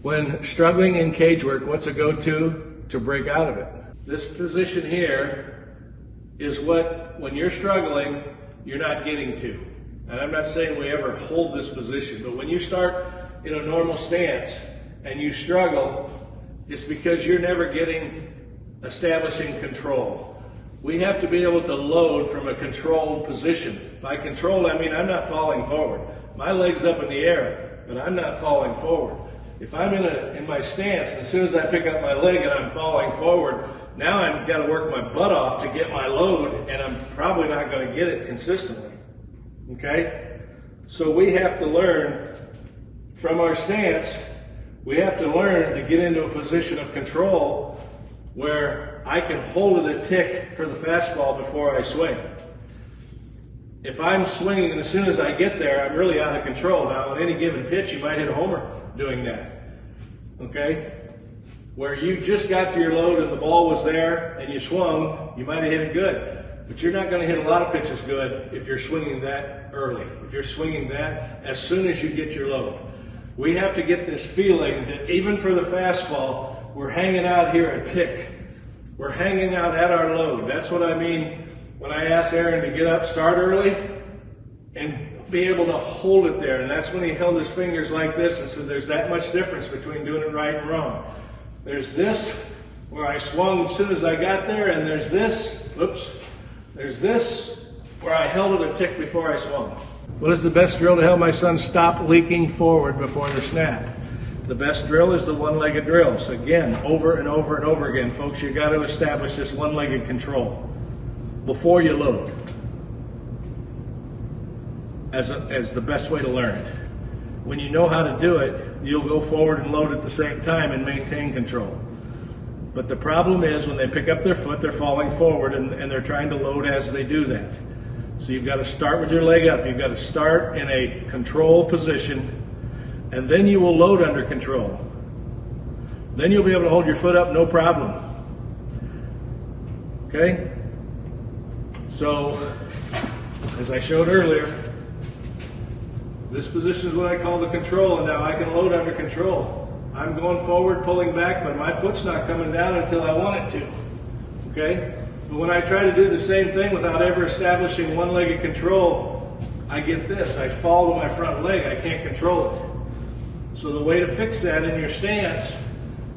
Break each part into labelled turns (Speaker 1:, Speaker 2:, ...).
Speaker 1: When struggling in cage work, what's a go-to to break out of it? This position here is what, when you're struggling, you're not getting to. And I'm not saying we ever hold this position, but when you start in a normal stance and you struggle, it's because you're never establishing control. We have to be able to load from a controlled position. By control, I mean I'm not falling forward. My leg's up in the air, but I'm not falling forward. If I'm in my stance, and as soon as I pick up my leg and I'm falling forward, now I've got to work my butt off to get my load, and I'm probably not going to get it consistently. Okay? So we have to learn from our stance, we have to learn to get into a position of control where I can hold it a tick for the fastball before I swing. If I'm swinging and as soon as I get there, I'm really out of control. Now, on any given pitch, you might hit a homer doing that. Okay? Where you just got to your load and the ball was there and you swung, you might have hit it good. But you're not going to hit a lot of pitches good if you're swinging that early, if you're swinging that as soon as you get your load. We have to get this feeling that even for the fastball, we're hanging out here a tick. We're hanging out at our load. That's what I mean when I asked Aaron to get up, start early, and be able to hold it there. And that's when he held his fingers like this and said there's that much difference between doing it right and wrong. There's this where I swung as soon as I got there, and there's this, there's this where I held it a tick before I swung. What is the best drill to help my son stop leaking forward before the snap? The best drill is the one-legged drill. So again, over and over and over again, folks, you got to establish this one-legged control before you load as the best way to learn it. When you know how to do it, you'll go forward and load at the same time and maintain control. But the problem is when they pick up their foot, they're falling forward and they're trying to load as they do that. So you've got to start with your leg up. You've got to start in a control position, and then you will load under control. Then you'll be able to hold your foot up, no problem. Okay? So, as I showed earlier, this position is what I call the control, and now I can load under control. I'm going forward, pulling back, but my foot's not coming down until I want it to. Okay? But when I try to do the same thing without ever establishing one-legged control, I get this. I fall to my front leg. I can't control it. So the way to fix that in your stance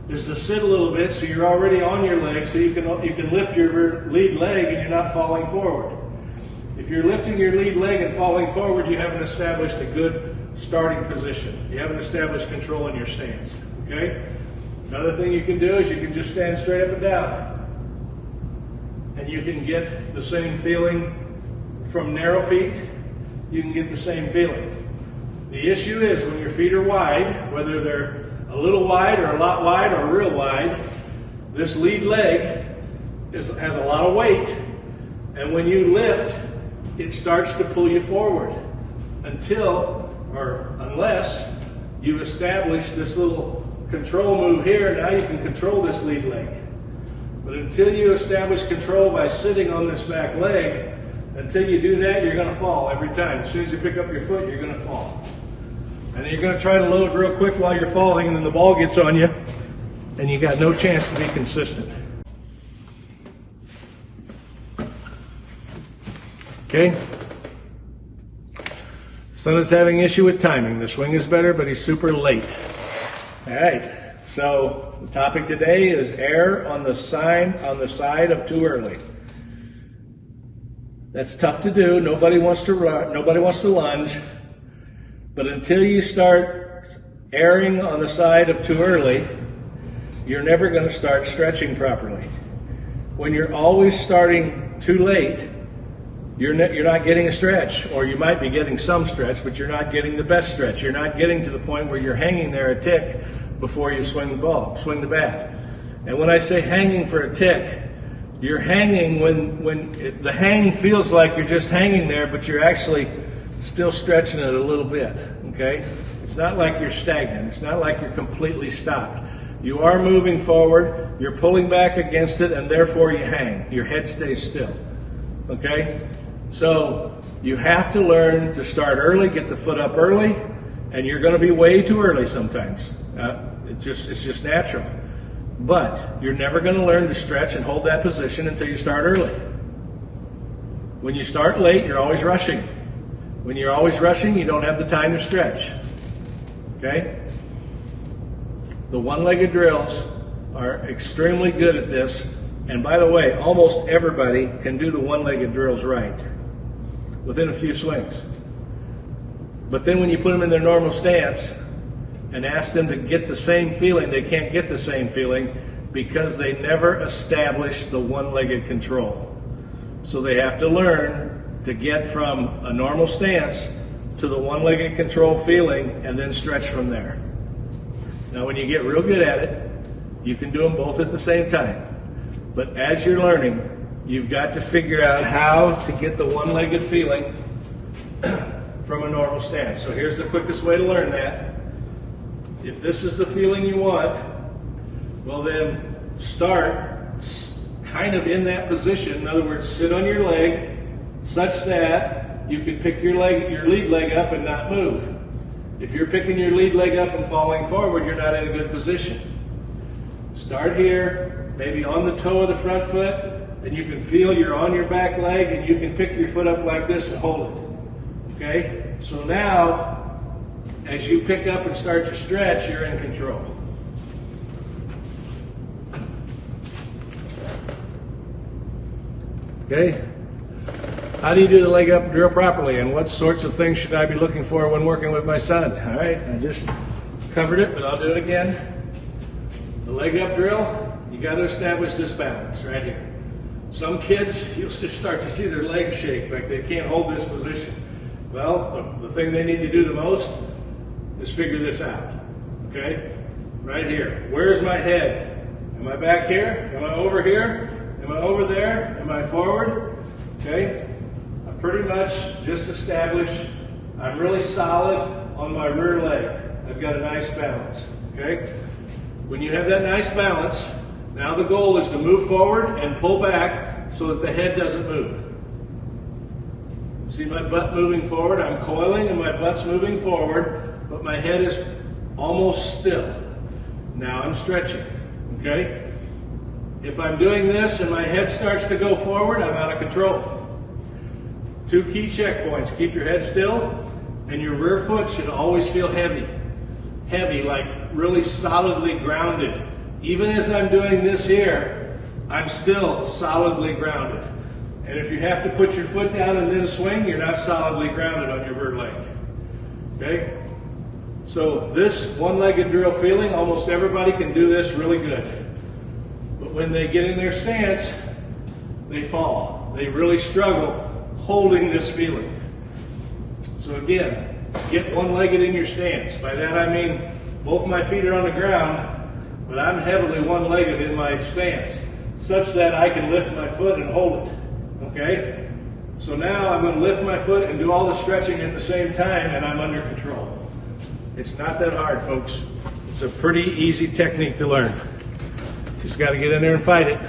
Speaker 1: is to sit a little bit so you're already on your leg so you can lift your lead leg and you're not falling forward. If you're lifting your lead leg and falling forward, you haven't established a good starting position. You haven't established control in your stance. Okay? Another thing you can do is you can just stand straight up and down. And you can get the same feeling from narrow feet. You can get the same feeling. The issue is when your feet are wide, whether they're a little wide or a lot wide or real wide, this lead leg has a lot of weight. And when you lift, it starts to pull you forward unless you establish this little control move here. Now you can control this lead leg. But until you establish control by sitting on this back leg, until you do that, you're going to fall every time. As soon as you pick up your foot, you're going to fall. And then you're going to try to load real quick while you're falling, and then the ball gets on you, and you got no chance to be consistent. Okay? Son is having issue with timing. The swing is better, but he's super late. All right. So the topic today is err on the side of too early. That's tough to do. Nobody wants to run. Nobody wants to lunge. But until you start erring on the side of too early, you're never going to start stretching properly. When you're always starting too late, you're not getting a stretch, or you might be getting some stretch, but you're not getting the best stretch. You're not getting to the point where you're hanging there a tick before you swing the bat. And when I say hanging for a tick, you're hanging when the hang feels like you're just hanging there, but you're actually still stretching it a little bit, okay? It's not like you're stagnant. It's not like you're completely stopped. You are moving forward, you're pulling back against it, and therefore you hang. Your head stays still, okay? So you have to learn to start early, get the foot up early, and you're going to be way too early sometimes. It's just natural. But you're never going to learn to stretch and hold that position until you start early. When you start late, you're always rushing. When you're always rushing, you don't have the time to stretch. Okay? The one-legged drills are extremely good at this. And by the way, almost everybody can do the one-legged drills right within a few swings. But then when you put them in their normal stance and ask them to get the same feeling, they can't get the same feeling because they never established the one-legged control. So they have to learn to get from a normal stance to the one-legged control feeling and then stretch from there. Now when you get real good at it, you can do them both at the same time. But as you're learning, you've got to figure out how to get the one-legged feeling from a normal stance. So here's the quickest way to learn that. If this is the feeling you want, well then start kind of in that position. In other words, sit on your leg such that you can pick your lead leg up and not move. If you're picking your lead leg up and falling forward, you're not in a good position. Start here, maybe on the toe of the front foot, and you can feel you're on your back leg and you can pick your foot up like this and hold it. Okay? So now, as you pick up and start to stretch, you're in control. Okay? How do you do the leg up drill properly, and what sorts of things should I be looking for when working with my son? All right, I just covered it, but I'll do it again. The leg up drill, you got to establish this balance right here. Some kids, you'll just start to see their legs shake, like they can't hold this position. Well, the thing they need to do the most is figure this out, okay? Right here. Where's my head? Am I back here? Am I over here? Am I over there? Am I forward? Okay? I pretty much just established I'm really solid on my rear leg. I've got a nice balance, okay? When you have that nice balance, now the goal is to move forward and pull back so that the head doesn't move. See my butt moving forward? I'm coiling and my butt's moving forward, but my head is almost still. Now I'm stretching, okay? If I'm doing this and my head starts to go forward, I'm out of control. 2 key checkpoints. Keep your head still, and your rear foot should always feel heavy. Heavy, like really solidly grounded. Even as I'm doing this here, I'm still solidly grounded. And if you have to put your foot down and then swing, you're not solidly grounded on your rear leg. Okay? So this one-legged drill feeling, almost everybody can do this really good. But when they get in their stance, they fall. They really struggle holding this feeling. So again, get one-legged in your stance. By that I mean both my feet are on the ground, but I'm heavily one-legged in my stance, such that I can lift my foot and hold it. Okay? So now I'm going to lift my foot and do all the stretching at the same time, and I'm under control. It's not that hard, folks. It's a pretty easy technique to learn. Just got to get in there and fight it.